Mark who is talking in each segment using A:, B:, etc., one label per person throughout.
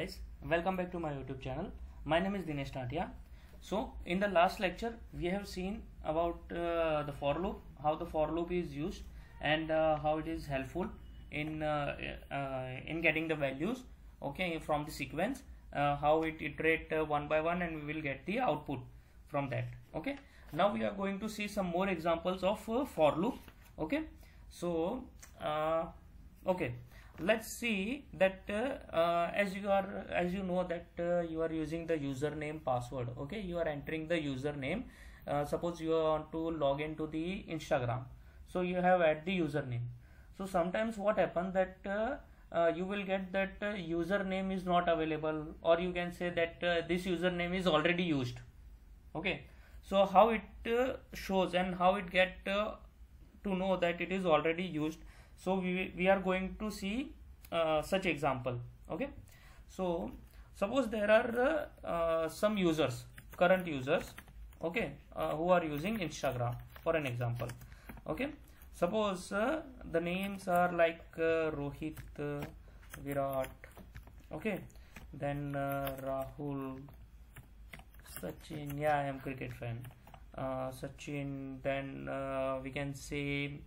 A: guys, welcome back to my YouTube channel. My name is Dinesh Tatia. So in the last lecture we have seen about the for loop, how the for loop is used and how it is helpful in getting the values, okay, from the sequence, how it iterate one by one and we will get the output from that. Okay, now we are going to see some more examples of for loop. Okay, so okay, let's see that as you know that you are using the username password. Okay, you are entering the username. Suppose you want to log into the Instagram, so you have add the username. So sometimes what happens that you will get that username is not available, or you can say that this username is already used. Okay, so how it shows and how it get to know that it is already used. So we are going to see such example. Okay, so suppose there are some users, current users, okay, who are using Instagram for an example. Okay, suppose the names are like Rohit, Virat, okay, then Rahul, Sachin. Yeah, I am cricket fan. Sachin. Then we can say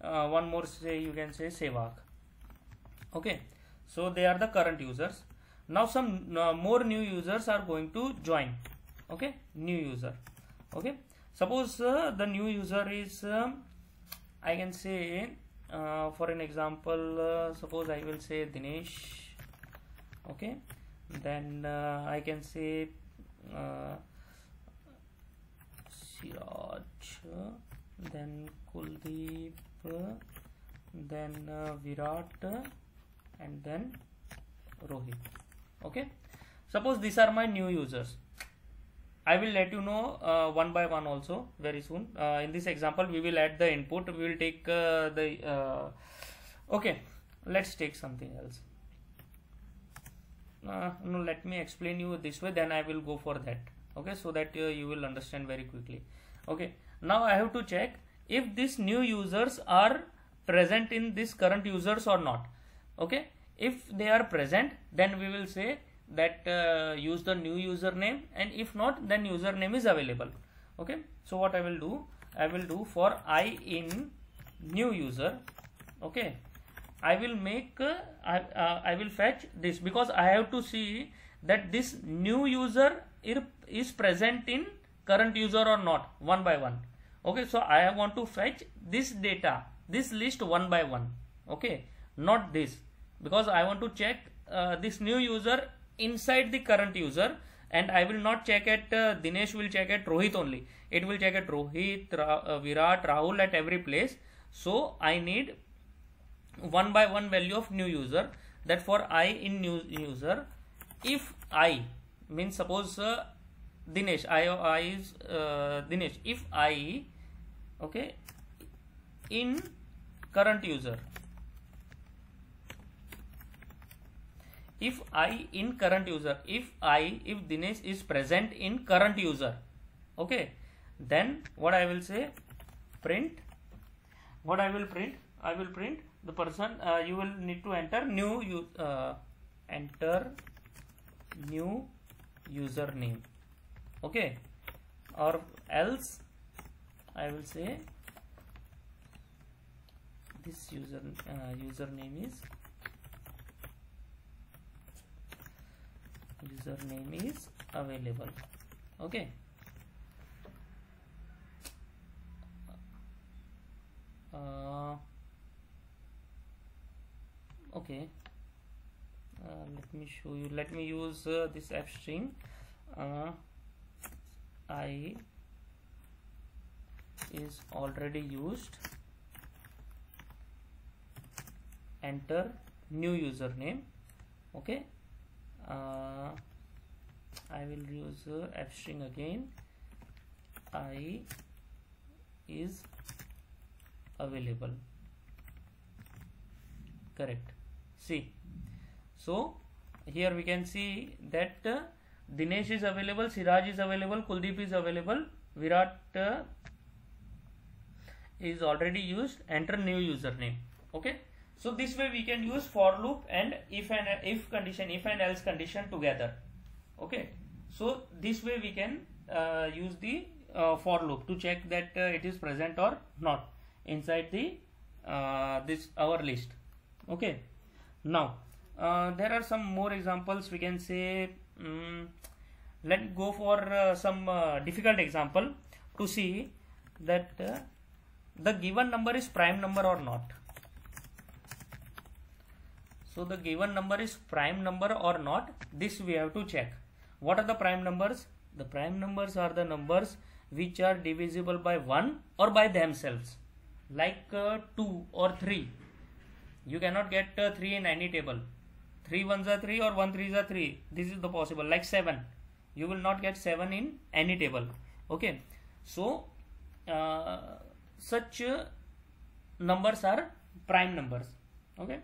A: one more, say you can say Sehwag. Okay, so they are the current users. Now some more new users are going to join. Okay, new user. Okay, suppose the new user is I can say for an example, suppose I will say Dinesh. Okay, then I can say Siraj, then Kuldeep, then Virat, and then Rohit. Okay, suppose these are my new users. I will let you know one by one also very soon. In this example we will add the input. We will take okay, let's take something else. No, let me explain you this way, then I will go for that. Okay, so that you will understand very quickly. Okay, now I have to check if these new users are present in this current users or not. Okay, if they are present, then we will say that use the new username, and if not, then username is available. Okay, so what I will do for I in new user. Okay, I will make I will fetch this, because I have to see that this new user is present in current user or not, one by one. Okay, so I want to fetch this data, this list one by one. Okay, not this, because I want to check this new user inside the current user, and I will not check at Dinesh will check at Rohit only. It will check at Rohit, Virat, Rahul, at every place. So I need one by one value of new user. That for I in new user, if I means suppose Dinesh, I is Dinesh. If I, okay, in current user, if I in current user, if Dinesh is present in current user, okay, then what I will say, print. What I will print? I will print the person. You will need to enter new enter new username. Okay, or else I will say this username is available. Okay, okay, let me show you. Let me use this F string. I is already used. Enter new username. Okay, I will use F string again. I is available. Correct. See, so here we can see that Dinesh is available, Siraj is available, Kuldeep is available, Virat is already used. Enter new username. Okay, So this way we can use for loop and if and else condition together. Okay, so this way we can use the for loop to check that it is present or not inside the this our list. Okay, now there are some more examples we can say. Let's go for some difficult example to see that the given number is prime number or not. So the given number is prime number or not, this we have to check. What are the prime numbers? The prime numbers are the numbers which are divisible by 1 or by themselves, like 2 or 3. You cannot get 3 in any table. 3 ones are 3 or 1 threes are 3. This is the possible. Like 7. You will not get 7 in any table. Okay. So such numbers are prime numbers. Okay.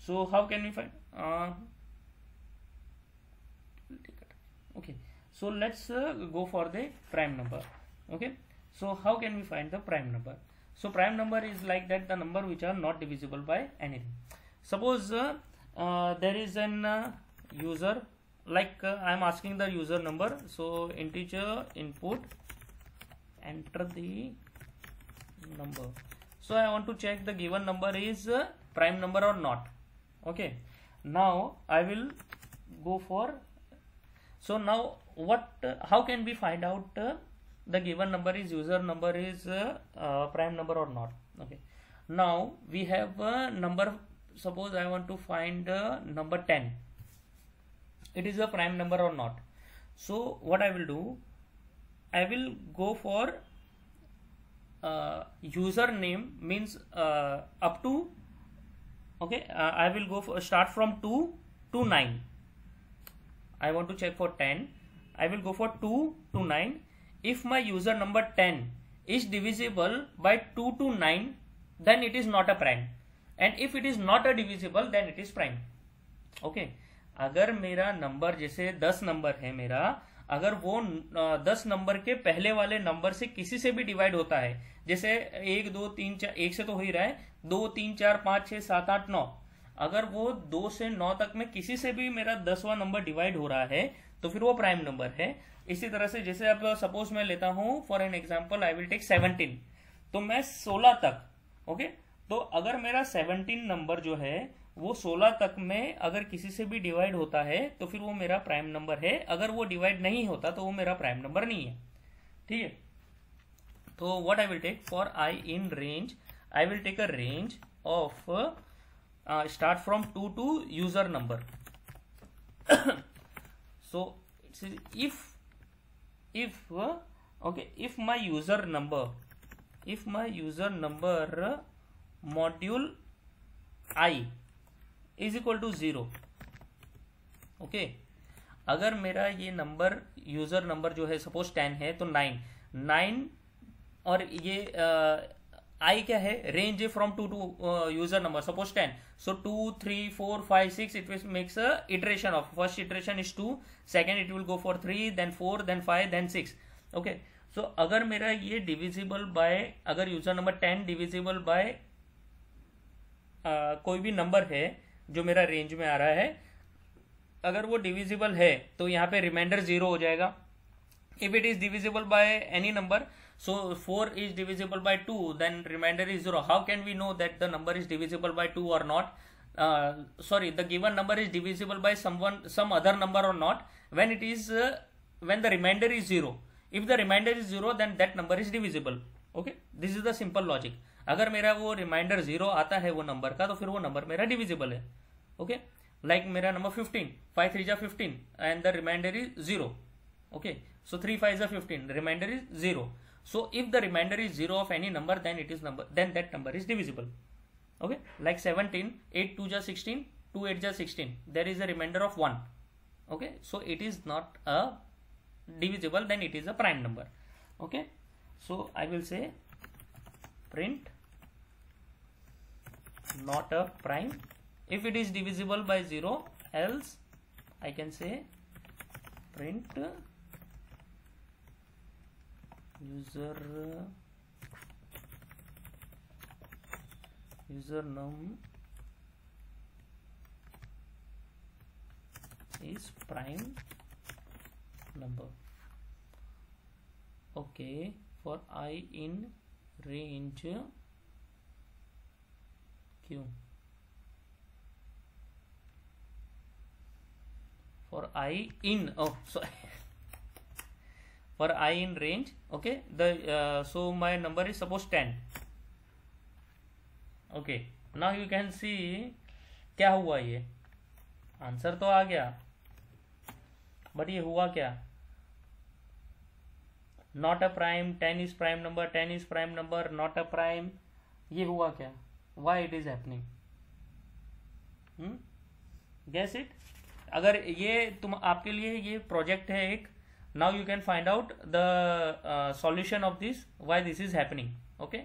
A: So how can we find? Okay. So let's go for the prime number. Okay. So how can we find the prime number? So prime number is like that, the number which are not divisible by anything. Suppose there is an user, like I am asking the user number. So integer input, enter the number. So I want to check the given number is prime number or not. Okay, now I will go for, so now what, how can we find out the given number is user number is prime number or not? Okay, now we have a number. Suppose I want to find number 10. It is a prime number or not? So what I will do, I will go for username, means up to, okay, I will go for start from 2 to 9. I want to check for 10. I will go for 2 to 9. If my user number 10 is divisible by 2 to 9, then it is not a prime. And if it is not a divisible, then it is prime. Okay. अगर मेरा number जैसे 10 number है मेरा, अगर वो 10 number के पहले वाले नंबर से किसी से भी डिवाइड होता है, जैसे 1 2 3 4, 1 से तो हो ही रहा है, 2 3 4 5 6 7 8 9, अगर वो 2 से 9 तक में किसी से भी मेरा 10वां नंबर डिवाइड हो रहा है तो फिर वो प्राइम नंबर है. इसी तरह से जैसे अब सपोज मैं लेता हूं for an example, I will take 17, तो मैं 16 तक, ओके, तो अगर मेरा 17 नंबर जो है वो 16 तक में अगर किसी से भी डिवाइड होता है तो फिर वो मेरा प्राइम नंबर है. अगर वो डिवाइड नहीं होता तो वो मेरा प्राइम नंबर नहीं है. ठीक है. तो what I will take for I in range, I will take a range of start from 2 to user number. So if okay, if my user number module I is equal to 0, okay, अगर मेरा ये number user number जो है suppose 10 है तो 9 और ये आई क्या है, रेंज है from 2 to user number suppose 10, so 2 3 4 5 6 it will makes a iteration of, first iteration is 2, second it will go for 3, then 4, then 5, then 6. Okay, so अगर मेरा ये डिविजिबल बाय, अगर यूजर नंबर 10 डिविजिबल बाय कोई भी number है जो मेरा range में आ रहा है, अगर वो डिविजिबल है तो यहाँ पे रिमाइंडर 0 हो जाएगा. If it is divisible by any number, so 4 is divisible by 2, then remainder is 0. How can we know that the number is divisible by 2 or not? Sorry, the given number is divisible by some other number or not, when it is when the remainder is 0. If the remainder is 0, then that number is divisible. Okay, this is the simple logic. अगर मेरा वो reminder 0 आता है वो number का, तो फिर वो नंबर मेरा डिविजिबल है. ओके, लाइक मेरा number 15, 5 3 15 and the remainder is 0. Okay, so 3 5 15, remainder is 0. So if the remainder is 0 of any number, then that number is divisible. Okay, like 17, 8 2 16, 2 8 16, there is a remainder of 1. Okay, so it is not a divisible, then it is a prime number. Okay, so I will say print not a prime. If it is divisible by 0, else I can say print user num is prime number. Okay, for I in range Q. For I in for I in range, okay, the so my number is suppose 10. Okay, now you can see क्या हुआ, ये answer तो आ गया, but ये हुआ क्या, not a prime, 10 is prime number, 10 is prime number, not a prime, ये हुआ क्या, why it is happening, guess it. अगर ये तुम आपके लिए ये प्रोजेक्ट है एक, now you can find out the solution of this, why this is happening. Okay,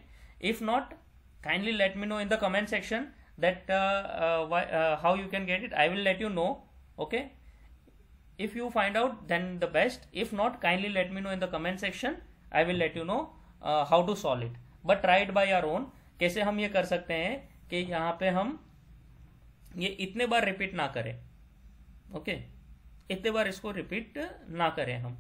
A: if not, kindly let me know in the comment section that how you can get it. I will let you know. Okay, if you find out then the best, if not, kindly let me know in the comment section. I will let you know how to solve it, but try it by your own. कैसे हम ये कर सकते हैं कि यहाँ पे हम ये इतने बार रिपीट ना करें. ओके, इतने बार इसको रिपीट ना करें हम.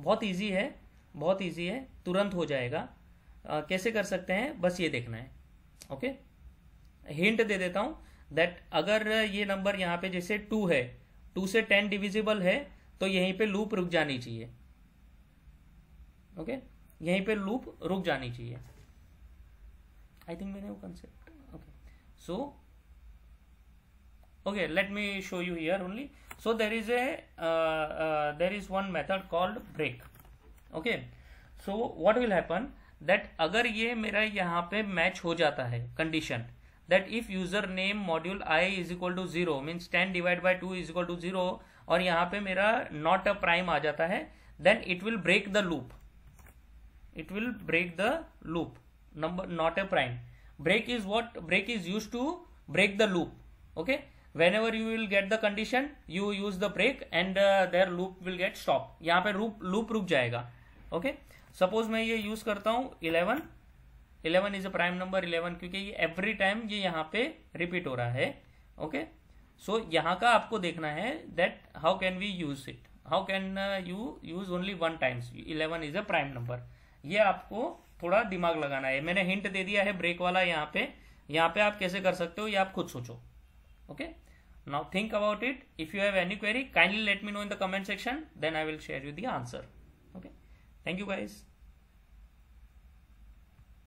A: बहुत इजी है, बहुत इजी है, तुरंत हो जाएगा. कैसे कर सकते हैं, बस ये देखना है. ओके, हिंट दे देता हूं दैट अगर ये नंबर यहाँ पे जैसे 2 है, 2 से 10 डिविजिबल है, तो यहीं पे लूप रुक जानी चाहिए. ओके, यहीं पे लूप रुक जानी चाहिए. आई थिंक मैंने वो concept. Okay, so okay, let me show you here only. So there is one method called break. Okay, so what will happen that अगर ये मेरा यहाँ पे मैच हो जाता है condition that if user name module I is equal to 0 means 10 divided by 2 is equal to 0, और यहाँ पे मेरा not a prime आ जाता है, then it will break the loop. It will break the loop. Number not a prime. Break is what? Break is used to break the loop. Okay, whenever you will get the condition, you use the break and their loop will get stop. यहाँ पे loop रुक जाएगा. Okay, suppose मैं ये use करता हूँ 11 is a prime number 11, क्योंकि ये every time ये यहाँ पे repeat हो रहा है. Okay, so यहाँ का आपको देखना है that how can we use it, how can you use only one times 11 is a prime number. ये आपको थोड़ा दिमाग लगाना है. मैंने हिंट दे दिया है ब्रेक वाला यहाँ पे आप कैसे कर सकते हो ये आप खुद सोचो. Okay, now think about it. If you have any query, kindly let me know in the comment section, then I will share you the answer. Okay, thank you guys.